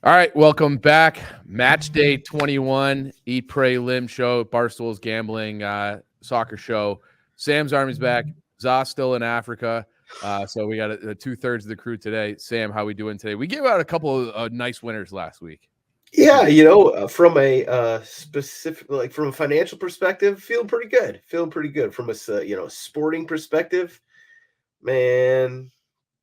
All right, welcome back. Match day 21, Eat, Pray, Limb show, Barstool's gambling soccer show. Sam's Army's back. Zah's still in Africa. So we got 2/3 of the crew today. Sam, how we doing today? We gave out a couple of nice winners last week. Yeah, from a specific, like from a financial perspective, feeling pretty good. Feeling pretty good from a sporting perspective. Man,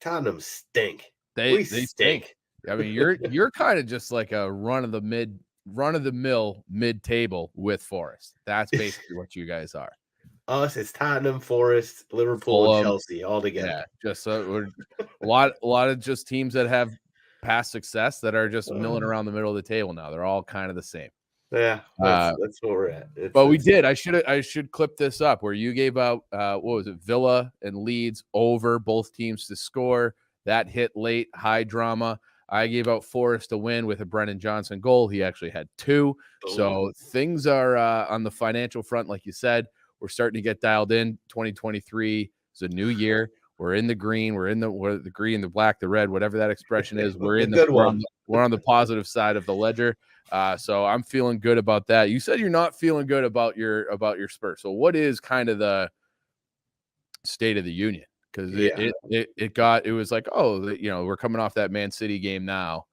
Tottenham stink. They We stink. stink. I mean, you're kind of just like a run of the mill mid table with Forest. That's basically what you guys are. Us, it's Tottenham, Forest, Liverpool, and Fulham, Chelsea all together. yeah, just we're a lot of just teams that have past success that are just milling around the middle of the table now. They're all kind of the same. Yeah, that's where we're at. But we did. I should clip this up where you gave out what was it, Villa and Leeds over, both teams to score. That hit late, high drama. I gave out Forest to win with a Brennan Johnson goal. He actually had two. So things are on the financial front, like you said. We're starting to get dialed in. 2023 is a new year. We're in the green. We're in the green, the black, the red, whatever that expression is. We're in the good one. we're on the positive side of the ledger. So I'm feeling good about that. You said you're not feeling good about your Spurs. So what is kind of the state of the union? Because it was like, we're coming off that Man City game now.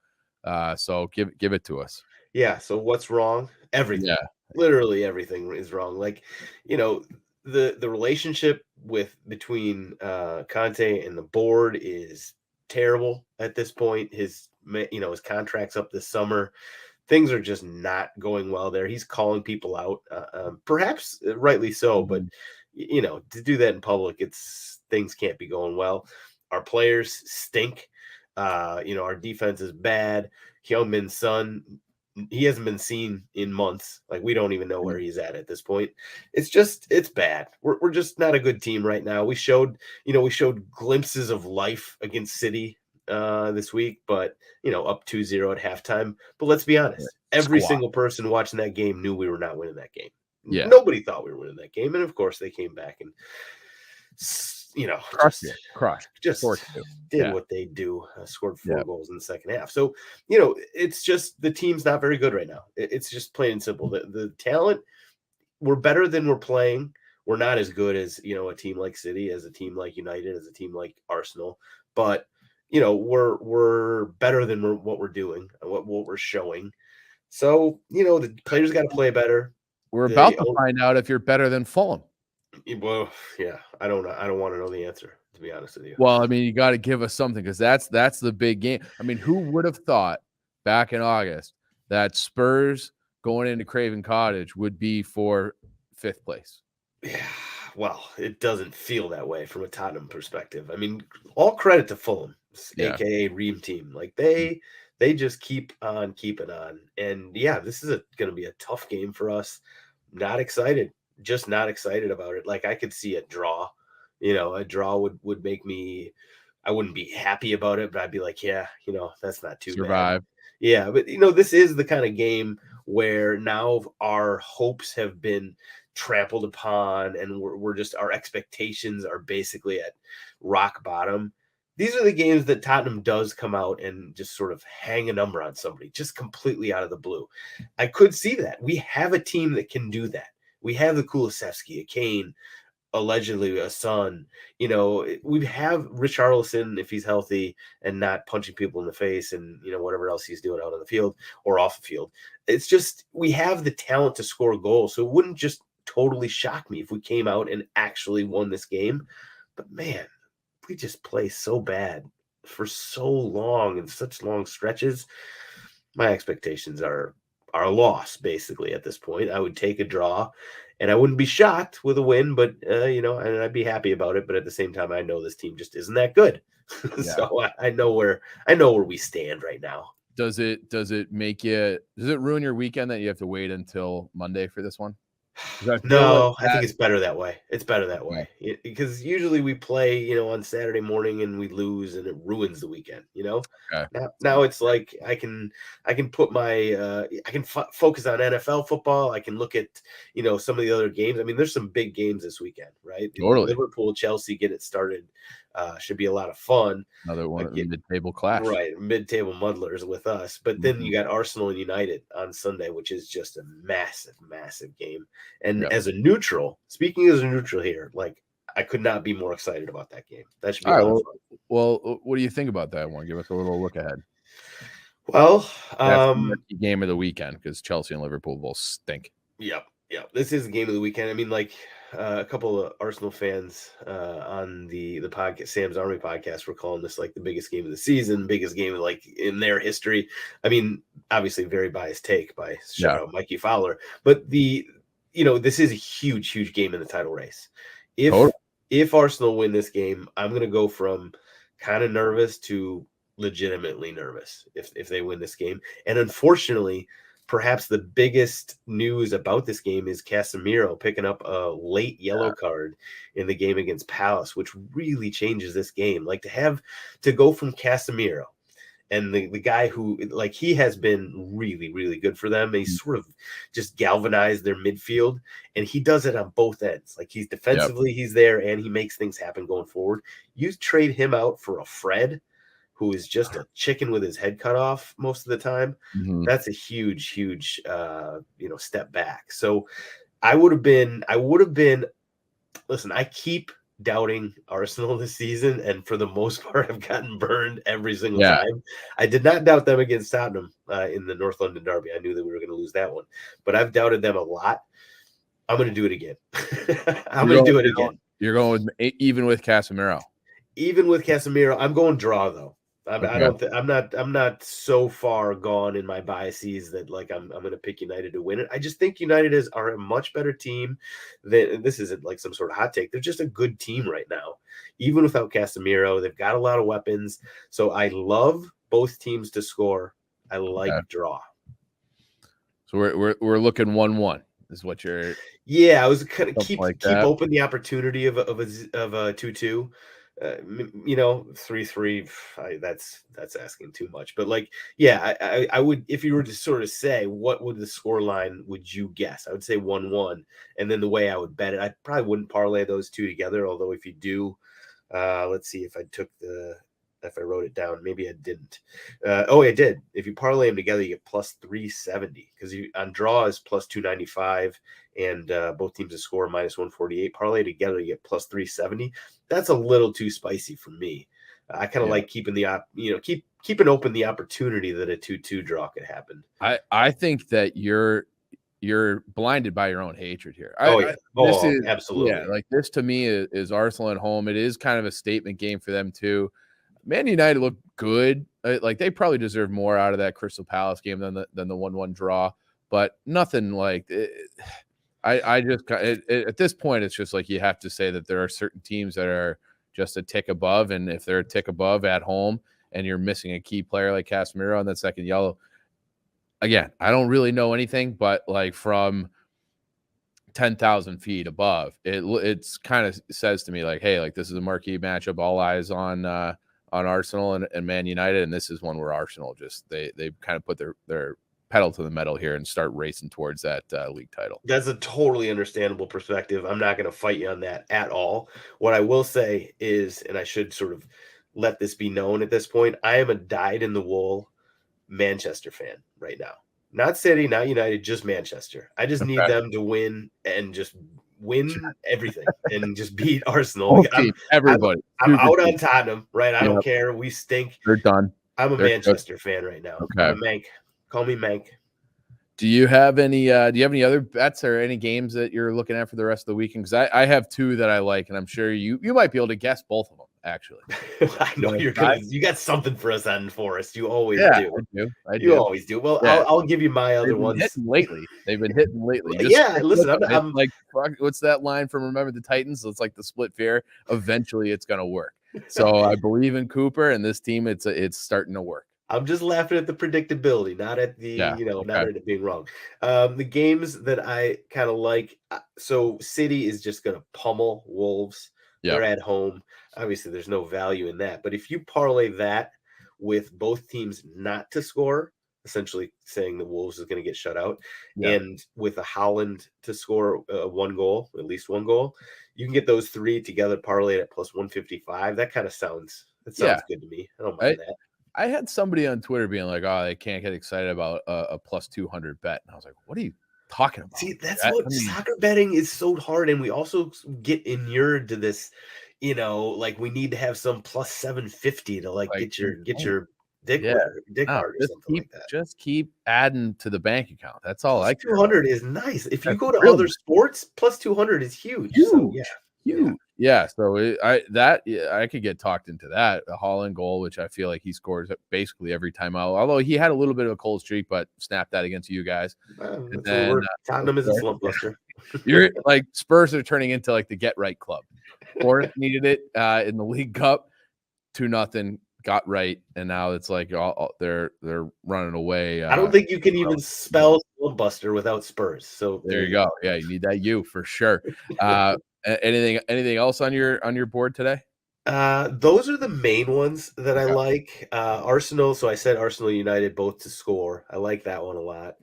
So give it to us. Yeah. So what's wrong? Everything. Yeah. Literally everything is wrong. Like, the relationship between Conte and the board is terrible at this point. His contract's up this summer. Things are just not going well there. He's calling people out, perhaps rightly so, but to do that in public, things can't be going well. Our players stink. Our defense is bad. Heung-min Son, he hasn't been seen in months. Like, we don't even know where he's at this point. It's bad. We're just not a good team right now. We showed glimpses of life against City this week, but up 2-0 at halftime. But let's be honest, every single person watching that game knew we were not winning that game. Yeah. Nobody thought we were winning that game, and of course they came back and crushed. Just did what they do. Scored 4 goals in the second half. So it's just the team's not very good right now. It's just plain and simple. The talent, we're better than we're playing. We're not as good as a team like City, as a team like United, as a team like Arsenal, but we're better than what we're doing and what we're showing. So the players got to play better. We're about to find out if you're better than Fulham. Well, yeah, I don't want to know the answer, to be honest with you. Well, I mean, you got to give us something, because that's the big game. I mean, who would have thought back in August that Spurs going into Craven Cottage would be for 5th place? Yeah, well, it doesn't feel that way from a Tottenham perspective. I mean, all credit to Fulham, aka Ream Team. Like, they just keep on keeping on. And yeah, this is going to be a tough game for us. Not excited. Just not excited about it. Like, I could see a draw. A draw would make me, I wouldn't be happy about it, but I'd be like, yeah, that's not too bad. Yeah, but this is the kind of game where now our hopes have been trampled upon, and we're just, our expectations are basically at rock bottom. These are the games that Tottenham does come out and just sort of hang a number on somebody, just completely out of the blue. I could see that. We have a team that can do that. We have the Kulusevski, a Kane, allegedly a Son. We have Richarlison, if he's healthy and not punching people in the face and whatever else he's doing out on the field or off the field. It's just, we have the talent to score goals, so it wouldn't just totally shock me if we came out and actually won this game. But man, we just play so bad for so long and such long stretches. My expectations are a loss, basically, at this point. I would take a draw, and I wouldn't be shocked with a win, but and I'd be happy about it. But at the same time, I know this team just isn't that good. So I know where we stand right now. Does it ruin your weekend that you have to wait until Monday for this one? No, I think it's better that way. It's better that way, because usually we play, on Saturday morning and we lose, and it ruins the weekend. Okay. Now it's like I can put my I can focus on NFL football. I can look at some of the other games. I mean, there's some big games this weekend, right? Totally. Liverpool, Chelsea get it started Should be a lot of fun. Another one of the mid-table clash. Right, mid-table muddlers with us, but then you got Arsenal and United on Sunday, which is just a massive, massive game. And Yep. as a neutral, speaking as a neutral here, like I could not be more excited about that game. That should be All a right. lot of fun. Well, what do you think about that one? Give us a little look ahead. Well, That's the marquee game of the weekend because Chelsea and Liverpool both stink. Yep. This is the game of the weekend. I mean, like a couple of Arsenal fans on the podcast, Sam's Army podcast, were calling this like the biggest game of the season, biggest game like in their history. I mean, obviously, very biased take by shout out Mikey Fowler, but this is a huge, huge game in the title race. If Arsenal win this game, I'm going to go from kind of nervous to legitimately nervous if they win this game, and unfortunately. Perhaps the biggest news about this game is Casemiro picking up a late yellow card in the game against Palace, which really changes this game. Like to go from Casemiro and the guy who like he has been really, really good for them. He sort of just galvanized their midfield, and he does it on both ends. Like he's defensively, he's there, and he makes things happen going forward. You trade him out for a Fred, who is just a chicken with his head cut off most of the time. That's a huge, huge, step back. So I would have been, listen, I keep doubting Arsenal this season. And for the most part, I've gotten burned every single time. I did not doubt them against Tottenham in the North London Derby. I knew that we were going to lose that one, but I've doubted them a lot. I'm going to do it again. I'm going to do it again. You're going with even with Casemiro. Even with Casemiro, I'm going draw though. I'm not so far gone in my biases that like I'm going to pick United to win it. I just think United are a much better team than this isn't like some sort of hot take. They're just a good team right now, even without Casemiro. They've got a lot of weapons, so I love both teams to score. I like draw. So we're looking 1-1 is what you're. Yeah, I was kind of keep open the opportunity of a 2-2. 3-3. That's asking too much, but like, yeah, I would, if you were to sort of say what would the score line would you guess? I would say 1-1, and then the way I would bet it, I probably wouldn't parlay those two together. Although if you do, let's see if I wrote it down. Maybe I didn't. I did. If you parlay them together, you get plus 370 because on draw is plus 295, and both teams to score minus 148. Parlay together, you get plus 370. That's a little too spicy for me. I kind of like keeping keeping open the opportunity that a 2-2 draw could happen. I think that you're blinded by your own hatred here. Absolutely. Yeah, like this to me is Arsenal at home. It is kind of a statement game for them too. Man United look good. Like they probably deserve more out of that Crystal Palace game than the 1-1 draw, but nothing like it. I just at this point, it's just like you have to say that there are certain teams that are just a tick above, and if they're a tick above at home and you're missing a key player like Casemiro on that second yellow, again, I don't really know anything, but like from 10,000 feet above, it's kind of says to me like, hey, like this is a marquee matchup, all eyes on Arsenal and Man United, and this is one where Arsenal just they kind of put their pedal to the metal here and start racing towards that league title. That's a totally understandable perspective. I'm not going to fight you on that at all. What I will say is, and I should sort of let this be known at this point, I am a dyed-in-the-wool Manchester fan right now. Not City, not United, just Manchester. I just need them to win and just win everything and just beat Arsenal. Everybody. I'm out on Tottenham, right? I don't care. We stink. They're done. I'm a Manchester fan right now. Okay. I'm a Mank. Call me Mank. Do you have any other bets or any games that you're looking at for the rest of the weekend? Because I have two that I like, and I'm sure you might be able to guess both of them, actually. I know you got something for us on Forest. You always do. I do. You always do. Well, yeah. I'll give you my other ones. They've been hitting lately. Listen, I'm like, what's that line from Remember the Titans? It's like the split fear. Eventually, it's going to work. So I believe in Cooper and this team. It's starting to work. I'm just laughing at the predictability, not at the not at it being wrong. The games that I kind of like. So City is just going to pummel Wolves. Yep. They're at home. Obviously, there's no value in that. But if you parlay that with both teams not to score, essentially saying the Wolves is going to get shut out. Yeah. And with a Holland to score one goal, at least one goal, you can get those three together, parlay at plus 155. That kind of sounds Yeah. good to me. I don't I mind that. I had somebody on Twitter being like, "Oh, they can't get excited about a plus 200 bet." And I was like, "What are you talking about?" See, that's I what mean, soccer betting is so hard, and we also get inured to this, like we need to have some plus 750 to like like get insane. your dick Yeah. wet, dick No, hard or something like that. just keep adding to the bank account. That's all Plus I care about. 200 is nice. If you That's go to real other nice. sports, plus 200 is huge. So yeah, Huge, yeah. huge. Yeah, so I could get talked into that. A Holland goal, which I feel like he scores basically every time out. Although he had a little bit of a cold streak, but snapped that against you guys. And That's what then we're Tottenham is a slump buster. you're like Spurs are turning into like the get right club. Forest needed it in the League Cup, 2-0, got right, and now it's like they're running away. I don't think you can even spell slump buster without Spurs. So There you go. Yeah, you need that U for sure. Anything else on your board today? Those are the main ones that I like. Arsenal. So I said Arsenal United both to score. I like that one a lot.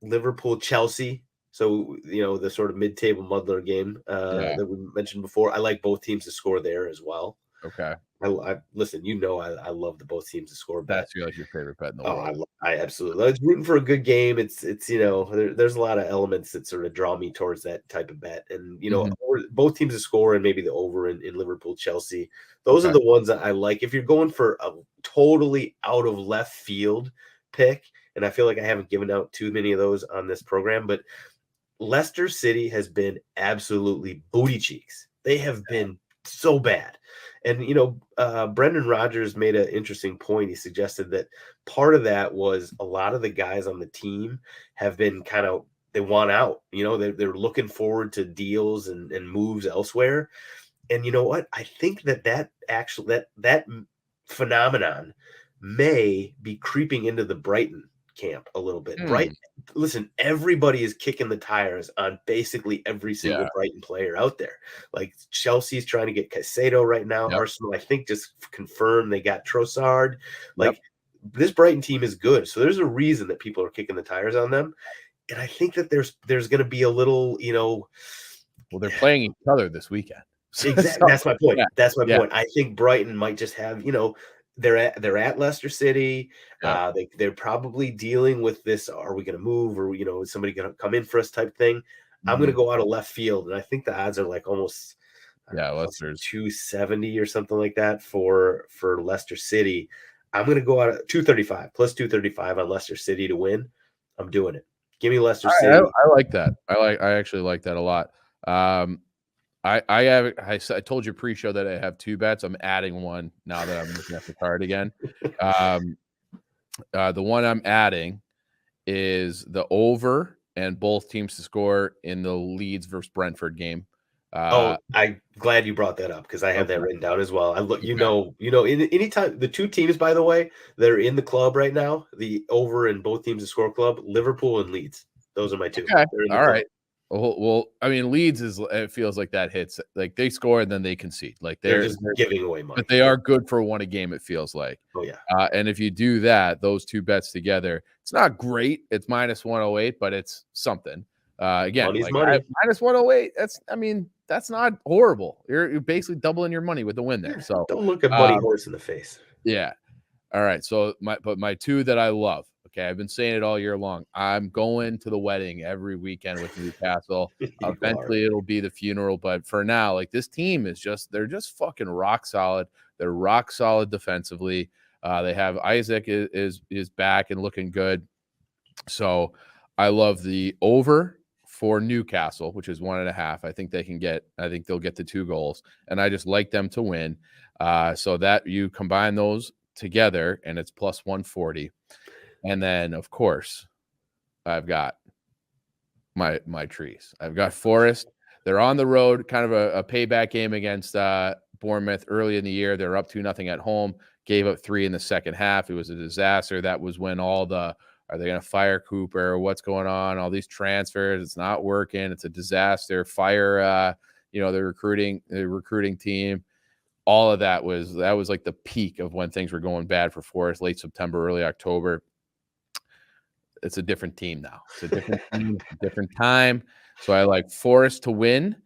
Liverpool Chelsea. So the sort of mid-table muddler game Yeah. that we mentioned before. I like both teams to score there as well. Okay. I listen. I love the both teams to score bet. That's your favorite bet in the Oh, world. I absolutely. I was rooting for a good game. There's a lot of elements that sort of draw me towards that type of bet, and Mhm. both teams to score and maybe the over in Liverpool Chelsea. Those are Okay. the ones that I like. If you're going for a totally out of left field pick, and I feel like I haven't given out too many of those on this program, but Leicester City has been absolutely booty cheeks. They have been so bad. And, Brendan Rodgers made an interesting point. He suggested that part of that was a lot of the guys on the team have been they want out. They're looking forward to deals and moves elsewhere. And you know what? I think that actually that phenomenon may be creeping into the Brighton camp a little bit. Hmm. Listen, everybody is kicking the tires on basically every Yeah. single Brighton player out there. Like Chelsea's trying to get Caicedo right now. Yep. Arsenal, I think, just confirmed they got Trossard. Yep. Like this Brighton team is good, so there's a reason that people are kicking the tires on them. And I think that there's going to be a little, Well, they're playing each other this weekend. Exactly. That's my point. Yeah. That's my Yeah. point. I think Brighton might just have, they're at Leicester City. Yep. They're probably dealing with this. Are we going to move, or is somebody going to come in for us type thing? I'm going to Mhm. go out of left field, and I think the odds are like almost Yeah, plus Leicester's 270 or something like that for Leicester City. I'm going to go out at 235 plus 235 on Leicester City to win. I'm doing it. Give me Leicester City. I like that. I actually like that a lot. I told you pre-show that I have two bets. I'm adding one now that I'm looking at the card again. The one I'm adding is the over and both teams to score in the Leeds versus Brentford game. Oh, I'm glad you brought that up because I have that Okay. written down as well. I look, Okay. anytime the two teams, by the way, that are in the club right now, the over in both teams to score club, Liverpool and Leeds. Those are my two. Okay. They're in the All club. right. Well, I mean, Leeds it feels like that hits like they score and then they concede. Like They're just giving away money. but they are good for one a game. It feels like. Oh yeah. And if you do that, those two bets together, it's not great. It's minus 108, but it's something. Again, Money's like money. minus 108. That's not horrible. You're basically doubling your money with the win there. Yeah, So don't look a money horse in the face. yeah. All right. So my two that I love. Okay, I've been saying it all year long. I'm going to the wedding every weekend with Newcastle. You are. Eventually, it'll be the funeral, but for now, like this team they're just fucking rock solid. They're rock solid defensively. They have Isaac is back and looking good. So I love the over for Newcastle, which is 1.5. I think they'll get the 2 goals, and I just like them to win. So that you combine those together, and it's plus 140. And then, of course, I've got my trees. I've got Forest. They're on the road, kind of a payback game against Bournemouth early in the year. They're up 2-0 at home, gave up 3 in the second half. It was a disaster. That was when are they going to fire Cooper? What's going on? All these transfers. It's not working. It's a disaster. Fire, the recruiting team. all of that was like the peak of when things were going bad for Forest, late September, early October. It's a different team now. It's a different team, different time. So I like Forest to win,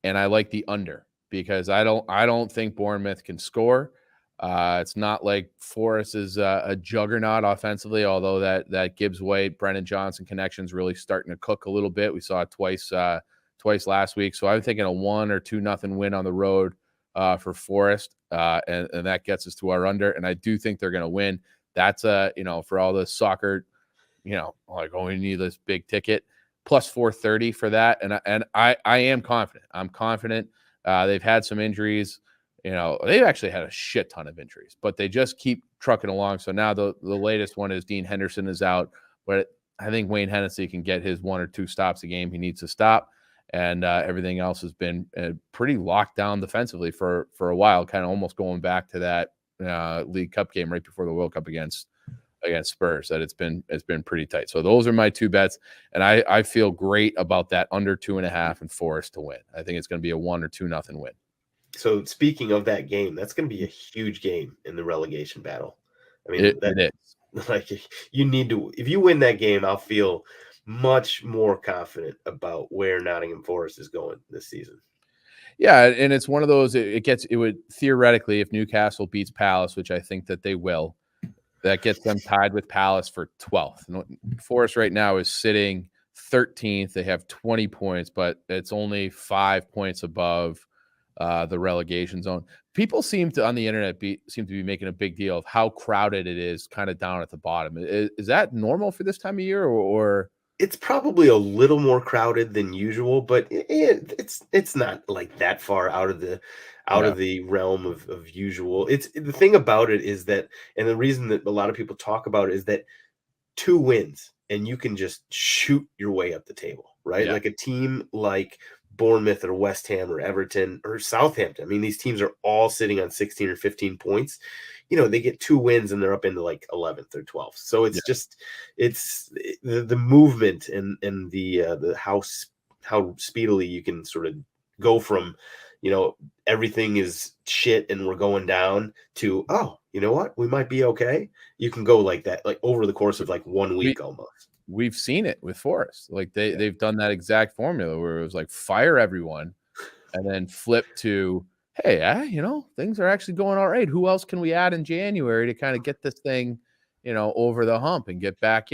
and I like the under because I don't think Bournemouth can score. It's not like Forest is a juggernaut offensively, although that Gibbs White, Brennan Johnson connection is really starting to cook a little bit. We saw it twice last week. So I'm thinking a 1 or 2-0 win on the road for Forest, and that gets us to our under. And I do think they're going to win. That's for all the soccer, like, oh, we need this big ticket, plus 430 for that. And I am confident. I'm confident. They've had some injuries. They've actually had a shit ton of injuries, but they just keep trucking along. So now the latest one is Dean Henderson is out, but I think Wayne Hennessy can get his 1 or 2 stops a game he needs to stop. And everything else has been pretty locked down defensively for a while, kind of almost going back to that League Cup game right before the World Cup against Spurs, that it's been pretty tight. So those are my 2 bets, and I feel great about that under 2.5 and Forest to win. I think it's going to be a 1 or 2-0 win. So speaking of that game, that's going to be a huge game in the relegation battle. I mean, it is. Like, you need to, if you win that game, I'll feel much more confident about where Nottingham Forest is going this season. Yeah, and it's one of those. It would theoretically, if Newcastle beats Palace, which I think that they will, that gets them tied with Palace for 12th. Forest right now is sitting 13th. They have 20 points, but it's only 5 points above the relegation zone. People seem to, on the internet, seem to be making a big deal of how crowded it is kind of down at the bottom. Is that normal for this time of year, or? It's probably a little more crowded than usual, but it's not like that far out of the realm of usual. It's the thing about it is that, and the reason that a lot of people talk about it is that 2 wins and you can just shoot your way up the table, right? Yeah. Like a team like Bournemouth or West Ham or Everton or Southampton. I mean, these teams are all sitting on 16 or 15 points. They get 2 wins and they're up into like 11th or 12th. So it's just, it's the movement and the how speedily you can sort of go from, everything is shit and we're going down to, oh, you know what? We might be okay. You can go like that, like over the course of like 1 week almost. We've seen it with Forest. Like they've done that exact formula where it was like fire everyone and then flip to, hey, things are actually going all right. Who else can we add in January to kind of get this thing, over the hump and get back,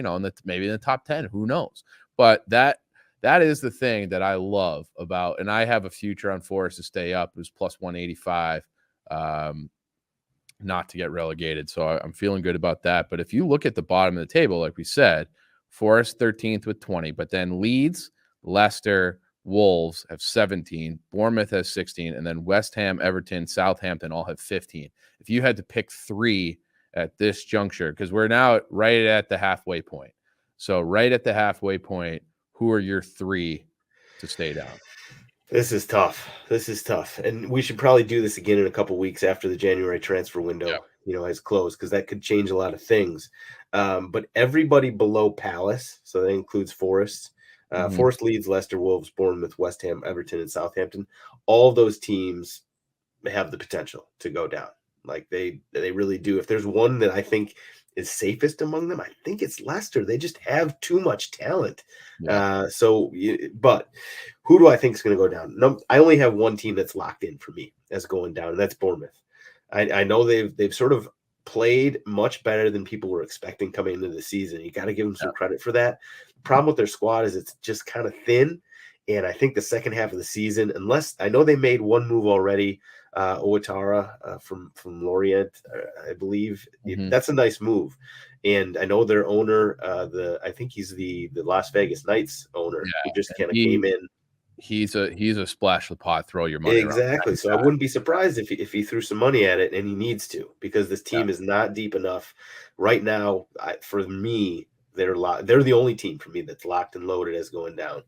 maybe in the top 10, who knows? But that is the thing that I love about, and I have a future on Forest to stay up. It was plus 185, not to get relegated. So I'm feeling good about that. But if you look at the bottom of the table, like we said, Forest 13th with 20, but then Leeds, Leicester, Wolves have 17, Bournemouth has 16, and then West Ham, Everton, Southampton all have 15. If you had to pick 3 at this juncture, because we're now right at the halfway point. So right at the halfway point, who are your 3 to stay down? This is tough. And we should probably do this again in a couple weeks after the January transfer window, has closed, because that could change a lot of things. But everybody below Palace, so that includes Forest, Forest, Leeds, Leicester, Wolves, Bournemouth, West Ham, Everton, and Southampton, all those teams have the potential to go down. Like they really do. If there's one that I think is safest among them, I think it's Leicester. They just have too much talent. Yeah. But who do I think is going to go down? No, I only have one team that's locked in for me as going down, and that's Bournemouth. I know they've sort of played much better than people were expecting coming into the season. You got to give them some credit for that. The problem with their squad is it's just kind of thin. And I think the second half of the season, unless I know they made one move already, Ouattara from Lorient, I believe. That's a nice move. And I know their owner, I think he's the Las Vegas Knights owner, who just kind of came in. He's a splash the pot, throw your money around. Exactly. So I wouldn't be surprised if he threw some money at it, and he needs to, because this team is not deep enough right now. For me, they're the only team for me that's locked and loaded as going down.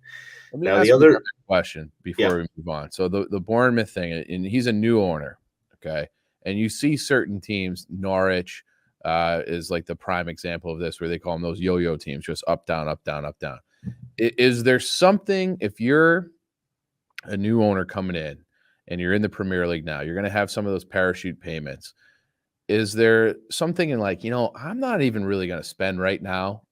Let me ask you another question before we move on. So the Bournemouth thing, and he's a new owner, okay? And you see certain teams, Norwich is like the prime example of this, where they call them those yo-yo teams, just up, down, up, down, up, down. Is there something, if you're a new owner coming in and you're in the Premier League now, you're going to have some of those parachute payments. Is there something in like, I'm not even really going to spend right now.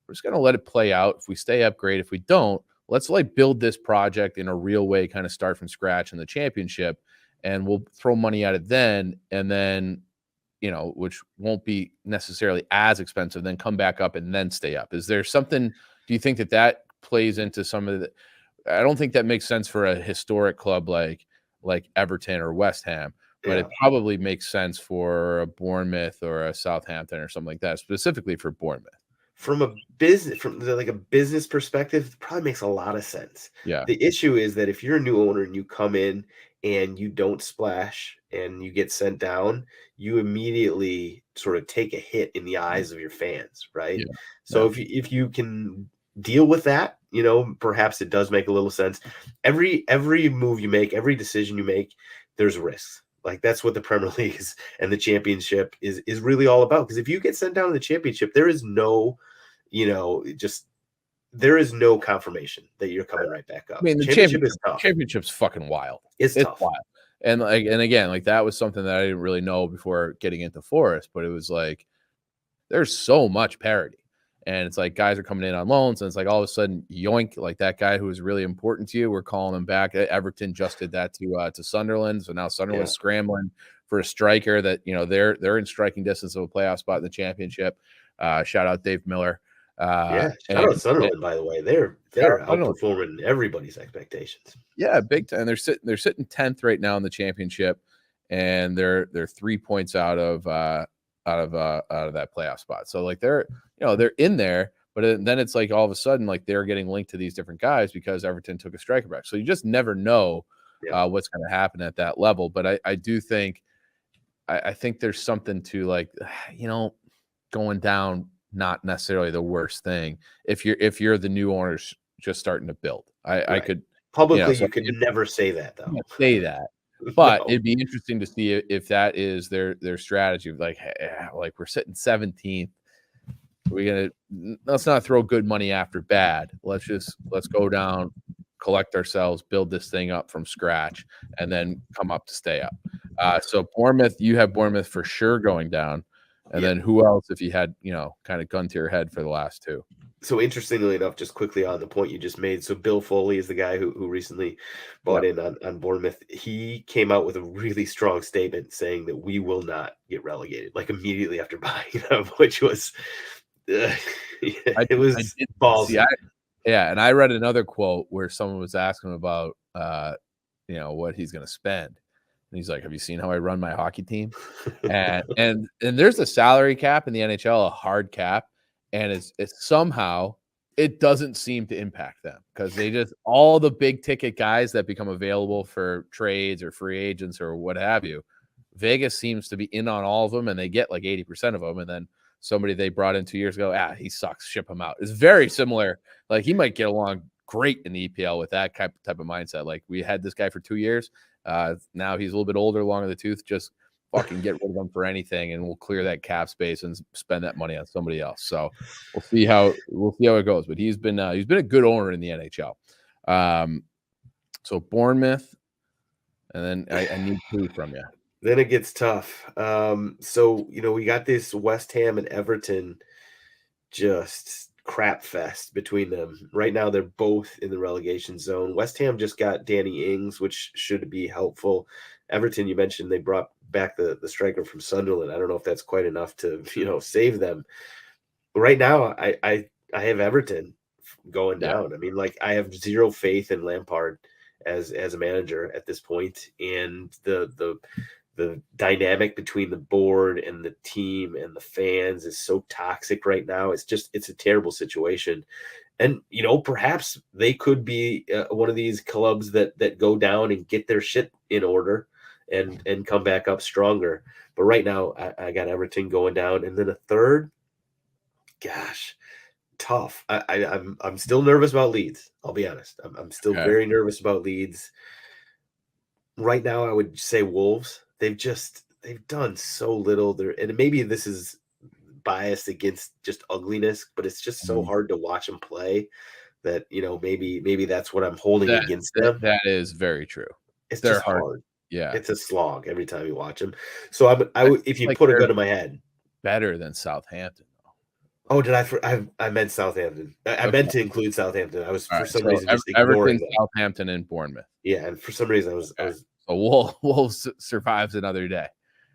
We're just going to let it play out. If we stay up, great. If we don't, let's like build this project in a real way, kind of start from scratch in the championship, and we'll throw money at it then. And then, which won't be necessarily as expensive, then come back up and then stay up. Is there something, do you think that plays into some of the, I don't think that makes sense for a historic club like Everton or West Ham, but it probably makes sense for a Bournemouth or a Southampton or something like that, specifically for Bournemouth. From a business perspective, it probably makes a lot of sense. Yeah. The issue is that if you're a new owner and you come in and you don't splash and you get sent down, you immediately sort of take a hit in the eyes of your fans, right? Yeah. So if you can deal with that, perhaps it does make a little sense. Every move you make, every decision you make, there's risks. Like that's what the Premier League is, and the championship is really all about. Because if you get sent down to the championship, there is no, there is no confirmation that you're coming right back up. I mean, the championship is tough. Championship's fucking wild. It's tough. Wild. And again, like that was something that I didn't really know before getting into Forest, but it was like there's so much parity. And it's like guys are coming in on loans, and it's like all of a sudden, yoink, like that guy who was really important to you, we're calling him back. Everton just did that to Sunderland, so now Sunderland's scrambling for a striker that they're in striking distance of a playoff spot in the championship. Shout out Dave Miller. Shout out Sunderland, by the way. They're outperforming everybody's expectations. Yeah, big time. They're sitting 10th right now in the championship, and they're 3 points out of that playoff spot. So like they're in there, but then it's like all of a sudden like they're getting linked to these different guys because Everton took a striker back. So you just never know what's going to happen at that level. But I do think I think there's something to like going down, not necessarily the worst thing if you're the new owners just starting to build. I could publicly you could never say that though. Say that. But it'd be interesting to see if that is their strategy. Like we're sitting 17th. Let's not throw good money after bad. Let's go down, collect ourselves, build this thing up from scratch, and then come up to stay up. So Bournemouth, you have Bournemouth for sure going down. And then who else if you had, kind of gun to your head for the last two? So interestingly enough, just quickly on the point you just made. So Bill Foley is the guy who recently bought in on Bournemouth. He came out with a really strong statement saying that we will not get relegated, like immediately after buying them, which was it was ballsy. And I read another quote where someone was asking him about what he's going to spend. And he's like, have you seen how I run my hockey team? and there's a salary cap in the NHL, a hard cap. And it's somehow it doesn't seem to impact them because they just all the big ticket guys that become available for trades or free agents or what have you. Vegas seems to be in on all of them, and they get like 80% of them. And then somebody they brought in 2 years ago, he sucks, ship him out. It's very similar. Like he might get along great in the EPL with that type of mindset. Like we had this guy for 2 years. Now he's a little bit older, long in the tooth. Just fucking get rid of him for anything, and we'll clear that cap space and spend that money on somebody else. So we'll see how it goes. But he's been a good owner in the NHL. So Bournemouth, and then I need two from you. Then it gets tough. So we got this West Ham and Everton just crap fest between them. Right now they're both in the relegation zone. West Ham just got Danny Ings, which should be helpful. Everton, you mentioned they brought back the striker from Sunderland. I don't know if that's quite enough to save them. But right now, I have Everton going down. I mean, like I have zero faith in Lampard as a manager at this point, and the dynamic between the board and the team and the fans is so toxic right now. It's a terrible situation. And, perhaps they could be one of these clubs that go down and get their shit in order and come back up stronger. But right now I got Everton going down. And then a third, gosh, tough. I'm still nervous about Leeds. I'll be honest. I'm still very nervous about Leeds. Right now I would say Wolves. They've done so little there. And maybe this is biased against just ugliness, but it's just so hard to watch them play that maybe that's what I'm holding against them. That is very true. it's They're just hard. hard. Yeah. It's a slog every time you watch them. So I I would feel if you like put a they're gun to my head. better than Southampton. Oh, did I meant Southampton. I Okay. meant to include Southampton. I was All for right. some So reason just Everton, ignoring them. Southampton, and Bournemouth. Yeah, and for some reason I Okay. was So Wolves survives another day.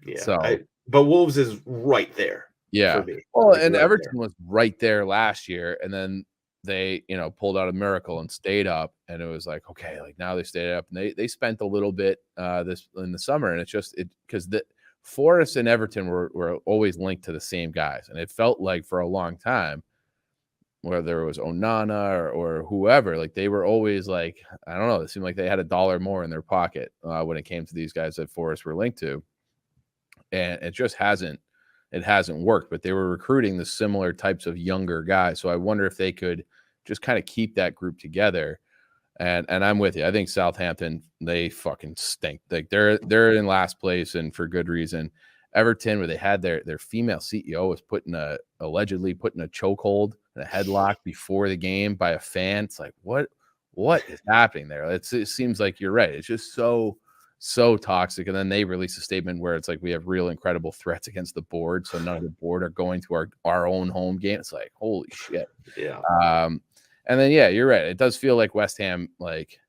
yeah. So But Wolves is right there for yeah. me. Well, Like and right there. Everton was right there last year, and then they, pulled out a miracle and stayed up, and it was like, okay, like now they stayed up, and they spent a little bit this in the summer, and it's just because the Forest and Everton were always linked to the same guys, and it felt like for a long time, whether it was Onana or whoever, like they were always like, I don't know, it seemed like they had $1 more in their pocket when it came to these guys that Forest were linked to, and it hasn't worked. But they were recruiting the similar types of younger guys, so I wonder if they could just kind of keep that group together. And I'm with you. I think Southampton, they fucking stink. Like they're in last place, and for good reason. Everton, where they had their female CEO was allegedly putting a chokehold and a headlock before the game by a fan. It's like what is happening there? It seems like you're right. It's just so toxic. And then they release a statement where it's like we have real incredible threats against the board, so none of the board are going to our own home game. It's like holy shit. Yeah. And then yeah, you're right. It does feel like West Ham, like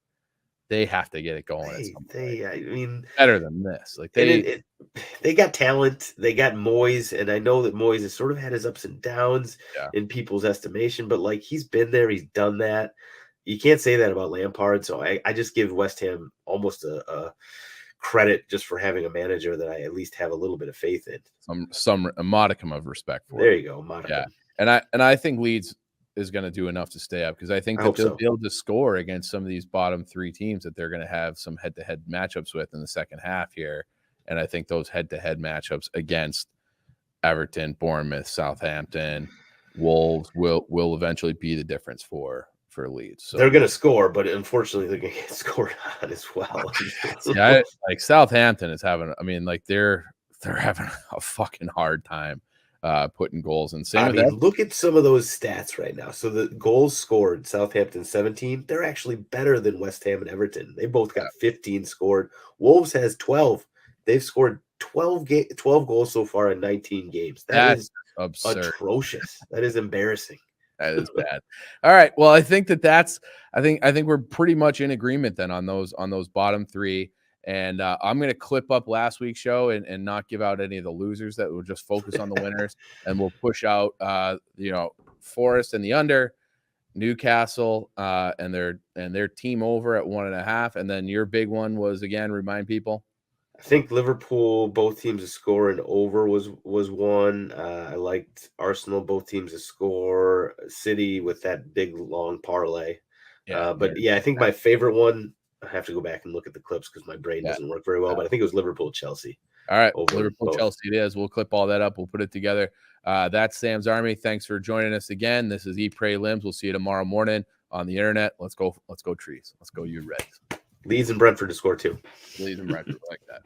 they have to get it going at some point. I mean, Better than this. Like they got talent. They got Moyes, and I know that Moyes has sort of had his ups and downs yeah. in people's estimation, but like he's been there, he's done that. You can't say that about Lampard. So I just give West Ham almost a credit just for having a manager that I at least have a little bit of faith in. A modicum of respect for. There you go, modicum. Yeah, and I think Leeds is going to do enough to stay up because I think that they'll be able to score against some of these bottom three teams that they're going to have some head-to-head matchups with in the second half here, and I think those head-to-head matchups against Everton, Bournemouth, Southampton, Wolves will eventually be the difference for Leeds. So they're going to score, but unfortunately, they're going to get scored on as well. Yeah, like Southampton is having. I mean, like they're having a fucking hard time putting goals in. Same with that. Look at some of those stats right now. So the goals scored, Southampton 17. They're actually better than West Ham and Everton. They both got 15 scored. Wolves has 12. They've scored 12 goals so far in 19 games. That's absurd. Atrocious. That is embarrassing. That is bad. All right. Well, I think I think we're pretty much in agreement then on those bottom three. And I'm going to clip up last week's show and not give out any of the losers. That will just focus on the winners, and we'll push out, Forest and the under, Newcastle and their team over at 1.5. And then your big one was, again, remind people. I think Liverpool, both teams to score and over was one. I liked Arsenal, both teams to score. City with that big long parlay. But I think my favorite one. I have to go back and look at the clips because my brain doesn't work very well. But I think it was Liverpool-Chelsea. All right, Liverpool-Chelsea it is. We'll clip all that up. We'll put it together. That's Sam's Army. Thanks for joining us again. This is Eat, Pray, Limbs. We'll see you tomorrow morning on the internet. Let's go Trees. Let's go you Reds. Leeds and Brentford to score too. Leeds and Brentford like that.